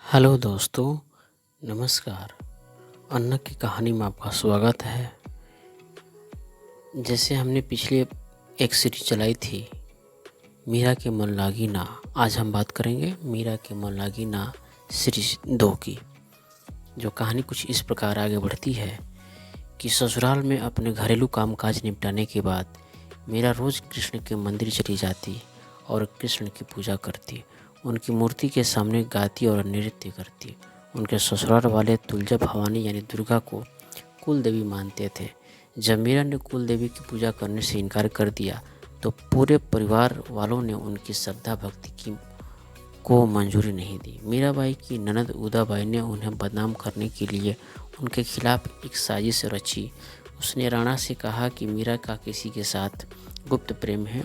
Hello दोस्तों, नमस्कार। अन्ना की कहानी में आपका स्वागत है। जैसे हमने पिछले एक सीरीज चलाई थी, मीरा के मन लागी ना। आज हम बात करेंगे मीरा के मन लागी ना सीरीज 2 की। जो कहानी कुछ इस प्रकार आगे बढ़ती है कि ससुराल में अपने घरेलू कामकाज निपटाने के बाद मीरा रोज़ कृष्ण के मंदिर चली जाती और कृष्ण की पूजा करती, उनकी मूर्ति के सामने गाती और नृत्य करती। उनके ससुराल वाले तुलजा भवानी यानी दुर्गा को कुल देवी मानते थे। जब मीरा ने कुल देवी की पूजा करने से इनकार कर दिया तो पूरे परिवार वालों ने उनकी श्रद्धा भक्ति की को मंजूरी नहीं दी। मीराबाई की ननद उदाबाई ने उन्हें बदनाम करने के लिए उनके खिलाफ एक साजिश रची। उसने राणा से कहा कि मीरा का किसी के साथ गुप्त प्रेम है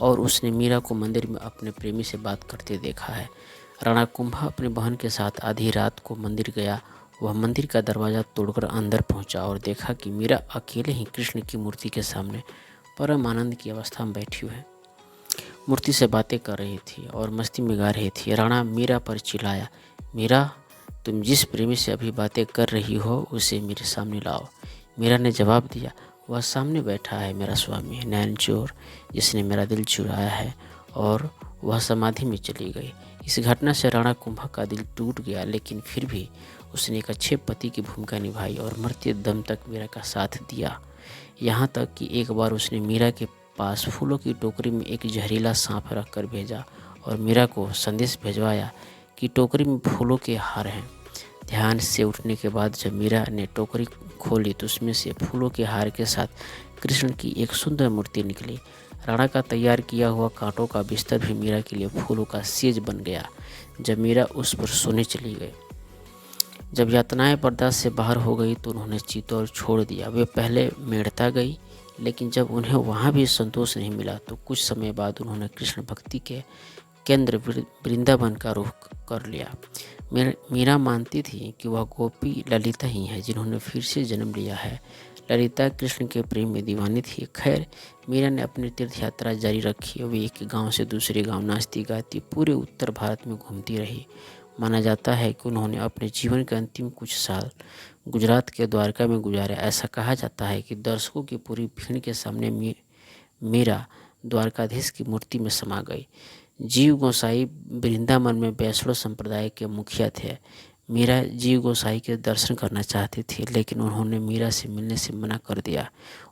और उसने मीरा को मंदिर में अपने प्रेमी से बात करते देखा है। राणा कुंभा अपनी बहन के साथ आधी रात को मंदिर गया। वह मंदिर का दरवाज़ा तोड़कर अंदर पहुंचा और देखा कि मीरा अकेले ही कृष्ण की मूर्ति के सामने परम आनंद की अवस्था में बैठी हुई है, मूर्ति से बातें कर रही थी और मस्ती में गा रही थी। राणा मीरा पर चिल्लाया, मीरा, तुम जिस प्रेमी से अभी बातें कर रही हो उसे मेरे सामने लाओ। मीरा ने जवाब दिया, वह सामने बैठा है मेरा स्वामी नैनचोर, जिसने मेरा दिल चुराया है। और वह समाधि में चली गई। इस घटना से राणा कुंभा का दिल टूट गया, लेकिन फिर भी उसने एक अच्छे पति की भूमिका निभाई और मरते दम तक मीरा का साथ दिया। यहाँ तक कि एक बार उसने मीरा के पास फूलों की टोकरी में एक जहरीला सांप रख कर भेजा और मीरा को संदेश भिजवाया कि टोकरी में फूलों के हार हैं। ध्यान से उठने के बाद जब मीरा ने टोकरी खोली तो उसमें से फूलों के हार के साथ कृष्ण की एक सुंदर मूर्ति निकली। राणा का तैयार किया हुआ कांटों का बिस्तर भी मीरा के लिए फूलों का सेज बन गया। जब मीरा उस पर सोने चली गई, जब यातनाएं बर्दाश्त से बाहर हो गई तो उन्होंने चित्तौड़ छोड़ दिया। वे पहले मेड़ता गई, लेकिन जब उन्हें वहाँ भी संतोष नहीं मिला तो कुछ समय बाद उन्होंने कृष्ण भक्ति के केंद्र वृंदावन का रुख कर लिया। मीरा मानती थी कि वह गोपी ललिता ही है जिन्होंने फिर से जन्म लिया है। ललिता कृष्ण के प्रेम में दीवानी थी। खैर, मीरा ने अपनी तीर्थ यात्रा जारी रखी। वे एक गांव से दूसरे गांव नाचती गाती पूरे उत्तर भारत में घूमती रही। माना जाता है कि उन्होंने अपने जीवन के अंतिम कुछ साल गुजरात के द्वारका में गुजारे। ऐसा कहा जाता है कि दर्शकों की पूरी भीड़ के सामने मीरा द्वारकाधीश की मूर्ति में समा गई। जीव गोसाई वृंदावन में वैष्णव संप्रदाय के मुखिया थे। मीरा जीव गोसाई के दर्शन करना चाहती थी, लेकिन उन्होंने मीरा से मिलने से मना कर दिया।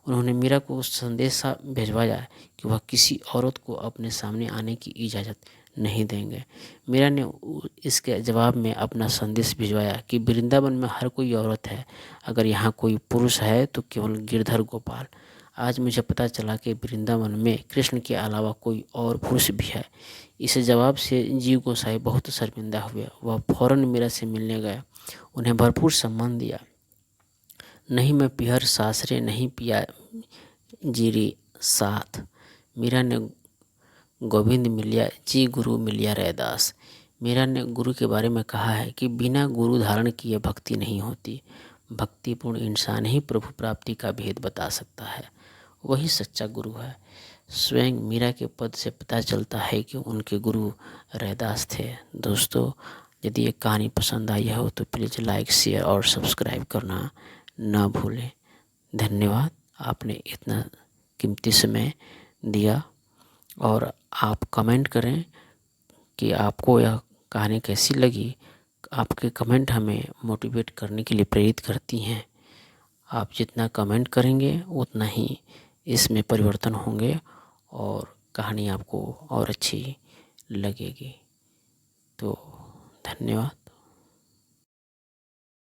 उन्होंने मीरा को संदेशा भिजवाया कि वह किसी औरत को अपने सामने आने की इजाज़त नहीं देंगे। मीरा ने इसके जवाब में अपना संदेश भिजवाया कि वृंदावन में हर कोई औरत है, अगर यहाँ कोई पुरुष है तो केवल गिरधर गोपाल। आज मुझे पता चला कि वृंदावन में कृष्ण के अलावा कोई और पुरुष भी है। इस जवाब से जीव गोसाई बहुत शर्मिंदा हुए। वह फौरन मीरा से मिलने गए, उन्हें भरपूर सम्मान दिया। नहीं मैं पिहर सासरे नहीं पिया जीरी साथ, मीरा ने गोविंद मिलिया जी गुरु मिलिया रैदास। मीरा ने गुरु के बारे में कहा है कि बिना गुरु धारण किए भक्ति नहीं होती। भक्तिपूर्ण इंसान ही प्रभु प्राप्ति का भेद बता सकता है, वही सच्चा गुरु है। स्वयं मीरा के पद से पता चलता है कि उनके गुरु रैदास थे। दोस्तों, यदि ये कहानी पसंद आई हो तो प्लीज़ लाइक, शेयर और सब्सक्राइब करना ना भूलें। धन्यवाद, आपने इतना कीमती समय दिया। और आप कमेंट करें कि आपको यह कहानी कैसी लगी। आपके कमेंट हमें मोटिवेट करने के लिए प्रेरित करती हैं। आप जितना कमेंट करेंगे उतना ही इसमें परिवर्तन होंगे और कहानी आपको और अच्छी लगेगी। तो धन्यवाद।